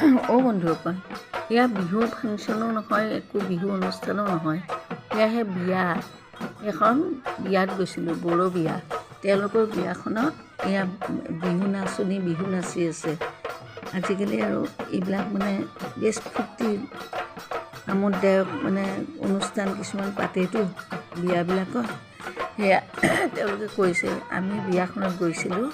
বন্ধুসকল, এয়া বিহু ফাংচনো নহয়, একো বিহু অনুষ্ঠানো নহয়, এয়াহে বিয়া। এখন বিয়াত গৈছিলোঁ, বড়ো বিয়া। তেওঁলোকৰ বিয়াখনত এয়া বিহু নাচনী বিহু নাচি আছে। আজিকালি আৰু এইবিলাক বেছ ফূৰ্তি আমোদদায়ক অনুষ্ঠান কিছুমান পাতেতো বিয়াবিলাকত। সেয়া তেওঁলোকে কৈছে, আমি বিয়াখনত গৈছিলোঁ।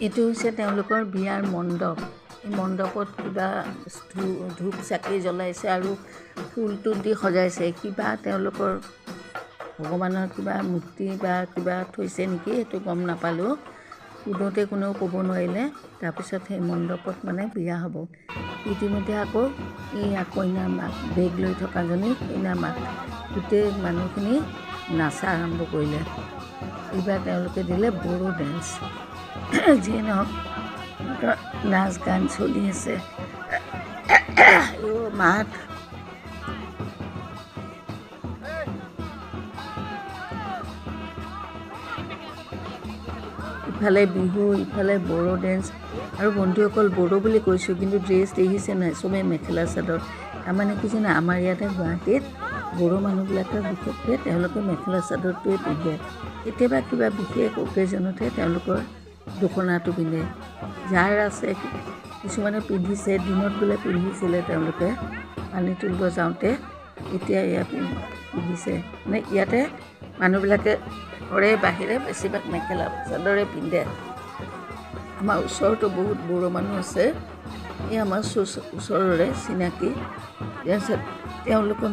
এইটো হৈছে তেওঁলোকৰ বিয়াৰ মণ্ডপ। এই মণ্ডপত কিবা ধূপ চাকি জ্বলাইছে আৰু ফুল তুল দি সজাইছে। কিবা তেওঁলোকৰ ভগৱানৰ কিবা মূৰ্তি বা কিবা থৈছে নেকি, সেইটো গম নাপালোঁ। সোধোতে কোনেও ক'ব নোৱাৰিলে। তাৰপিছত সেই মণ্ডপত বিয়া হ'ব। ইতিমধ্যে আকৌ এই কইনাৰ মাক, বেগ লৈ থকাজনী কইনাৰ মাক, গোটেই মানুহখিনি নাচা আৰম্ভ কৰিলে। এইবাৰ তেওঁলোকে দিলে বড়ো ডেন্স। যিয়ে নহওক নাচ গান চলি আছে। মাত ইফালে বিহু, ইফালে বড়ো ডেন্স। আৰু বন্ধুসকল, বড়ো বুলি কৈছোঁ, কিন্তু ড্ৰেছ দেখিছে নাই, চবেই মেখেলা চাদৰ। তাৰমানে কি জানে, আমাৰ ইয়াতে গুৱাহাটীত বড়ো মানুহবিলাকে বিশেষকৈ তেওঁলোকে মেখেলা চাদৰটোৱে পিন্ধে। কেতিয়াবা কিবা বিশেষ অকেজনতহে তেওঁলোকৰ দখনাটো পিন্ধে। যাৰ আছে, কিছুমানে পিন্ধিছে, দিনত বোলে পিন্ধিছিলে তেওঁলোকে পানী তুলিব যাওঁতে, এতিয়া এয়া পিন্ধিছে। ইয়াতে মানুহবিলাকে ঘৰে বাহিৰে বেছিভাগ মেখেলা চাদৰে পিন্ধে। আমাৰ ওচৰতো বহুত বড়ো মানুহ আছে, এই আমাৰ ওচৰৰে চিনাকি। তাৰপিছত তেওঁলোকে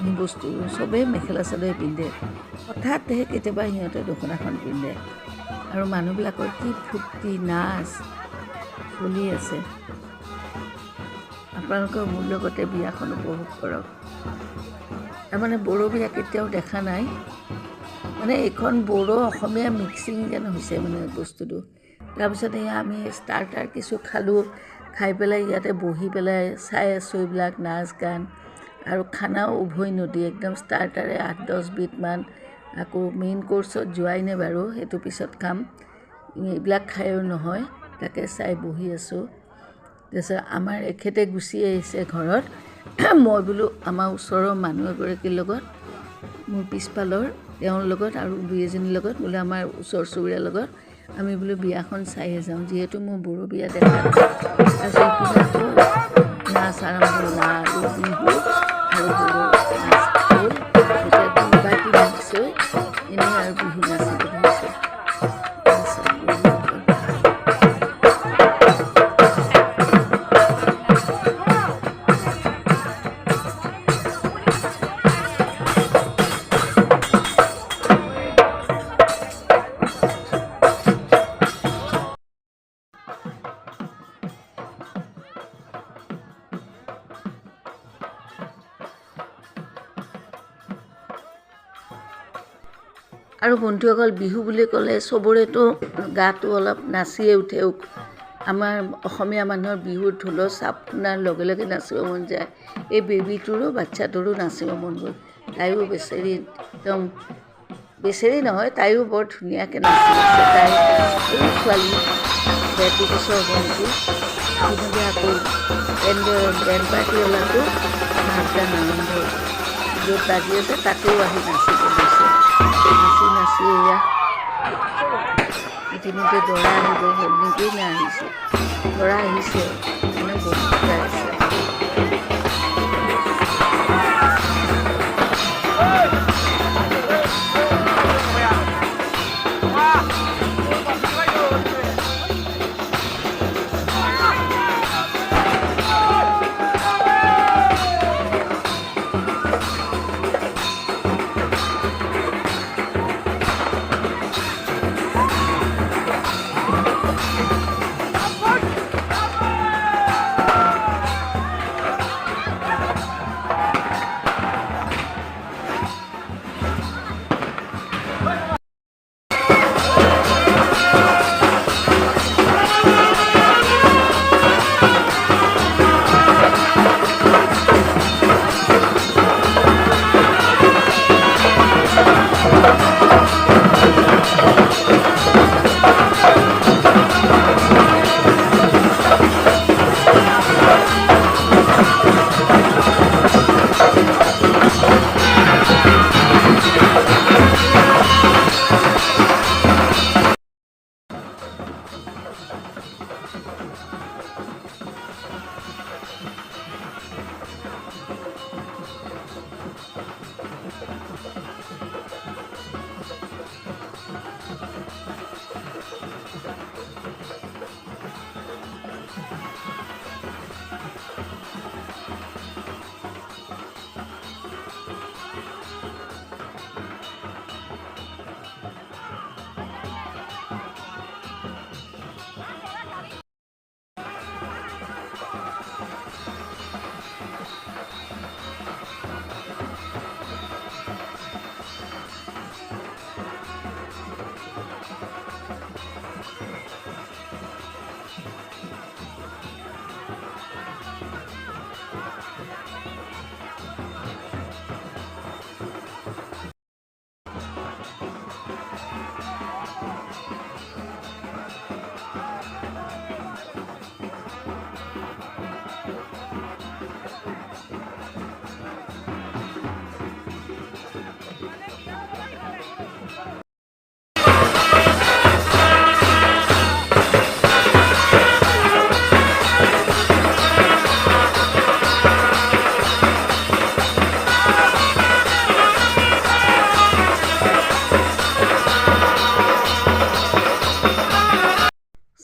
এই বস্তু চবেই মেখেলা চাদৰে পিন্ধে। হঠাৎহে কেতিয়াবা সিহঁতে দখনাখন পিন্ধে। আৰু মানুহবিলাকৰ কি ফূৰ্তি নাচ চলি আছে। আপোনালোকৰ মোৰ লগতে বিয়াখন উপভোগ কৰক। তাৰমানে বড়ো বিয়া কেতিয়াও দেখা নাই। এইখন বড়ো অসমীয়া মিক্সিং যেন হৈছে বস্তুটো। তাৰপিছত আমি ষ্টাৰ্টাৰ কিছু খালোঁ। খাই পেলাই ইয়াতে বহি পেলাই চাই আছোঁ এইবিলাক নাচ গান। আৰু খানাও উভৈ নদী, একদম ষ্টাৰ্টাৰে 8-10 বিধমান। আকৌ মেইন কৰ্চত যোৱাই নাই বাৰু, সেইটো পিছত খাম। এইবিলাক খায়ো নহয়, তাকে চাই বহি আছোঁ। তাৰপিছত আমাৰ এখেতে গুচি আহিছে ঘৰত। মই বোলো আমাৰ ওচৰৰ মানুহ এগৰাকীৰ লগত, মোৰ পিছফালৰ তেওঁৰ লগত আৰু দুই এজনীৰ লগত, বোলে আমাৰ ওচৰ চুবুৰীয়াৰ লগত আমি বোলো বিয়াখন চাইহে যাওঁ, যিহেতু মোৰ বড়ো বিয়া দেখা নাই। তাৰপিছত নাচ আৰম্ভ, নাচ বিহু আৰু বড়ো নাচ হ'ল। এতিয়া দুইবাৰটি মিক্স হৈ এনেই আৰু বিহু নাচিব ধৰিছে। আৰু বন্ধুসকল, বিহু বুলি ক'লে চবৰেতো গাটো অলপ নাচিয়ে উঠে। আমাৰ অসমীয়া মানুহৰ বিহুৰ ঢোলৰ চাপ শুনাৰ লগে লগে নাচিব মন যায়। এই বেবীটোৰো, বাচ্ছাটোৰো নাচিব মন গ'ল। তাইও বেচেৰি, একদম বেচেৰি নহয়, তাইও বৰ ধুনীয়াকৈ নাচি আছে। তাই সৰু ছোৱালী, 2 বছৰ হ'ব নেকি। ইতিমধ্যে আকৌ বেণ্ড পাৰ্টিৱালাটো নাচ গান আৰম্ভ, য'ত বাজি আছে তাতেও আহি নাচিব লৈছে। নাচি এয়া ইতিমধ্যে দৰা আহিব হ'ল নেকি, নে আহিছে? দৰা আহিছে, বহুত গাই আছে।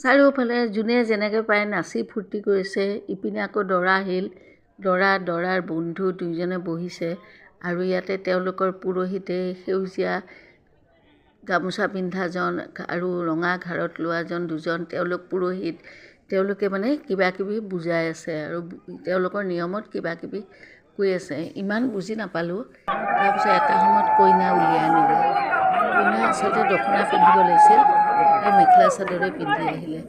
চাৰিওফালে যোনে যেনেকৈ পাৰে নাচি ফূৰ্তি কৰিছে। ইপিনে আকৌ দৰা আহিল, দৰাৰ বন্ধু দুইজনে বহিছে আৰু ইয়াতে তেওঁলোকৰ পুৰোহিতে সেউজীয়া গামোচা পিন্ধাজন আৰু ৰঙা ঘাৰত লোৱাজন দুজন তেওঁলোক পুৰোহিত। তেওঁলোকে মানে কিবা কিবি বুজাই আছে আৰু তেওঁলোকৰ নিয়মত কিবা কিবি কৈ আছে। ইমান বুজি নাপালোঁ। তাৰপিছত এটা সময়ত কইনা উলিয়াই আনিলে। কইনা আচলতে দখনা পিন্ধিব লাগিছিল, তাই মেখেলা চাদৰে পিন্ধি আহিলে।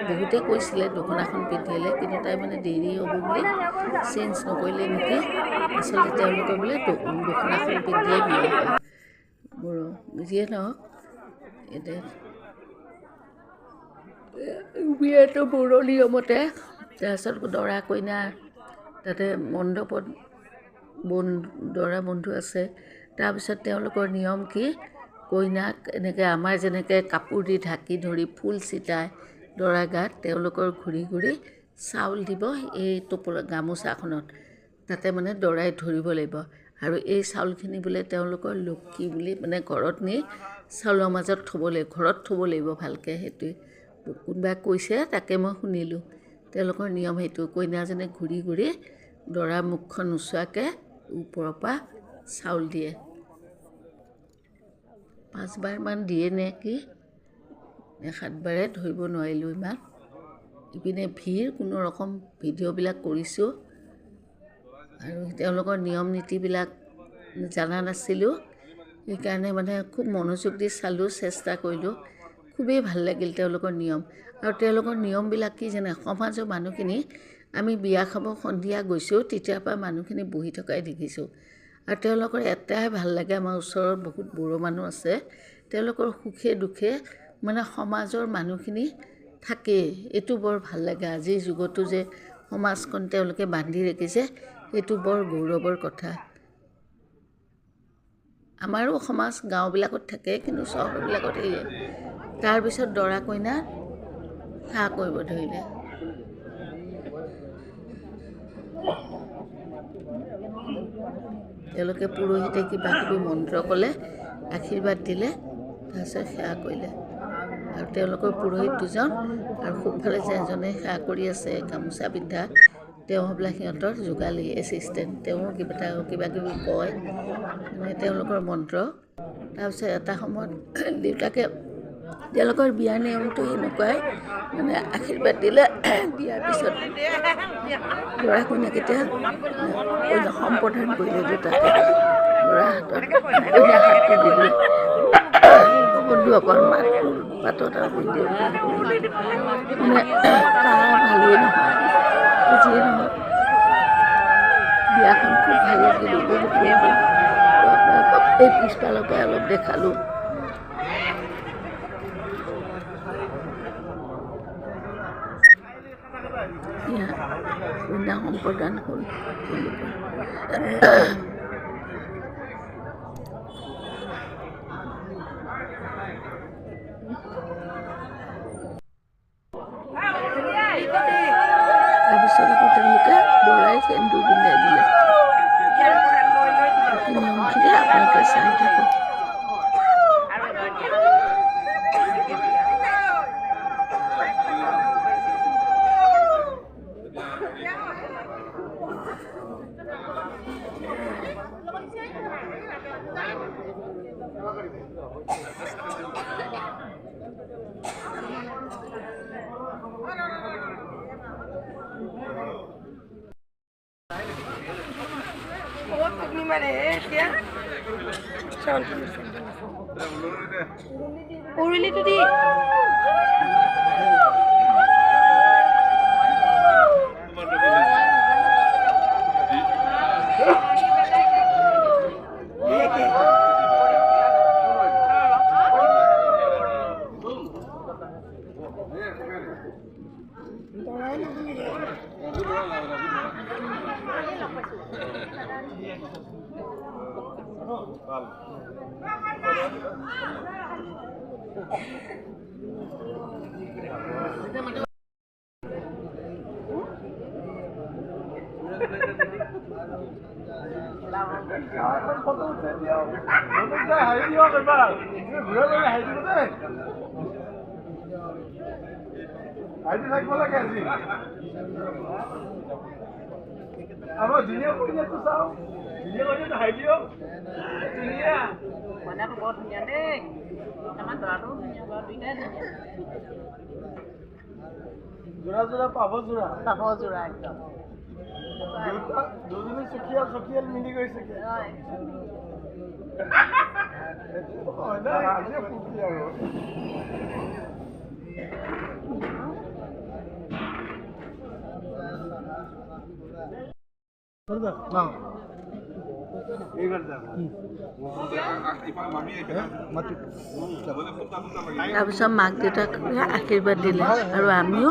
বহুতে কৈছিলে দখনাখন পিন্ধিলে, কিন্তু তাই মানে দেৰি হ'ব বুলি চেঞ্জ নকৰিলে নেকি। আচলতে তেওঁলোকে বোলে দখনাখন পিন্ধিয়ে বিয়া হয়। বড়ো যিয়ে নহওক এতিয়া বিয়াটো বড়ো নিয়মতে। তাৰপিছত দৰা কইনা তাতে মণ্ডপত দৰা বন্ধু আছে। তাৰপিছত তেওঁলোকৰ নিয়ম কি, কইনাক এনেকৈ আমাৰ যেনেকৈ কাপোৰ দি ঢাকি ধৰি ফুল ছিটাই দৰা গাত, তেওঁলোকৰ ঘূৰি ঘূৰি চাউল দিব এই গামোচাখনত। তাতে মানে দৰাই ধৰিব লাগিব আৰু এই চাউলখিনি বোলে তেওঁলোকৰ লক্ষী বুলি মানে ঘৰত নি চাউলৰ মাজত থ'ব লাগিব, ঘৰত থ'ব লাগিব ভালকৈ। সেইটোৱে কোনোবাই কৈছে, তাকে মই শুনিলোঁ। তেওঁলোকৰ নিয়ম সেইটো। কইনাজনে ঘূৰি ঘূৰি দৰা মুখখন নোচোৱাকৈ ওপৰৰ পৰা চাউল দিয়ে। 5 বাৰমান দিয়ে নে কি, 7 বাৰে ধৰিব নোৱাৰিলোঁ ইমান। ইপিনে ভিৰ, কোনো ৰকম ভিডিঅ'বিলাক কৰিছোঁ আৰু তেওঁলোকৰ নিয়ম নীতিবিলাক জানা নাছিলোঁ। সেইকাৰণে মানে খুব মনোযোগ দি চালোঁ, চেষ্টা কৰিলোঁ। খুবেই ভাল লাগিল তেওঁলোকৰ নিয়ম। আৰু তেওঁলোকৰ নিয়মবিলাক কি জানে, সমাজৰ মানুহখিনি আমি বিয়া খাব সন্ধিয়া গৈছোঁ, তেতিয়াৰ পৰা মানুহখিনি বহি থকাই দেখিছোঁ। আৰু তেওঁলোকৰ এটাই ভাল লাগে, আমাৰ ওচৰৰ বহুত বড়ো মানুহ আছে, তেওঁলোকৰ সুখে দুখে মানে সমাজৰ মানুহখিনি থাকেই। এইটো বৰ ভাল লাগে। আজিৰ যুগতো যে সমাজখন তেওঁলোকে বান্ধি ৰাখিছে, এইটো বৰ গৌৰৱৰ কথা। আমাৰো সমাজ গাঁওবিলাকত থাকে, কিন্তু চহৰবিলাকত সেয়ে। তাৰপিছত দৰা কইনা সেৱা কৰিব ধৰিলে। তেওঁলোকে পুৰোহিতে কিবা কিবি মন্ত্ৰ ক'লে, আশীৰ্বাদ দিলে, তাৰপিছত সেৱা কৰিলে। আৰু তেওঁলোকৰ পুৰোহিত দুজন আৰু সোঁফালে যে এজনে সেৱা কৰি আছে গামোচা পিন্ধা, তেওঁ হ'বলা সিহঁতৰ যোগালী এছিষ্টেণ্ট। তেওঁ কিবা কিবি কয়, মানে তেওঁলোকৰ মন্ত্ৰ। তাৰপিছত এটা সময়ত দেউতাকে, তেওঁলোকৰ বিয়াৰ নিয়মটো এনেকুৱাই, মানে আশীৰ্বাদ দিলে, দিয়াৰ পিছত দৰা কইনাকেইটা সম্প্ৰদান কৰিলে দেউতাকে। দৰা হাতত কইনা হাতটো দিলে, বন্ধু অকণ পাতত আৰু পিন্ধি মানে ভালেই নহয়, যিয়ে নহয় বিয়াখন খুব ভাল লাগিল। বহুত এই পিছফালৰ পৰা অলপ দেখালোঁ। কইনা সম্প্ৰদান হ'ল তাৰপিছত আকৌ তেওঁলোকে দৰাই সেন্দুৰ পিন্ধাই দিলে। নিয়মখিনি আপোনালোকে চাই থাকক। Urulit itu di Apa dunia punya tuh sao? Dunia punya tuh Haidio. Dunia. Mana aku bawa dunia deh. Sama terlalu punya bawa dunia. Zura পাব zura. Papo jura একদম. দুজনে সখিয়াল মিলি গৈছে কি? হয় না আজি ফুটি আৰু। না এইবাৰ যাম তাৰপিছত মাক দেউতাকে আশীৰ্বাদ দিলে আৰু আমিও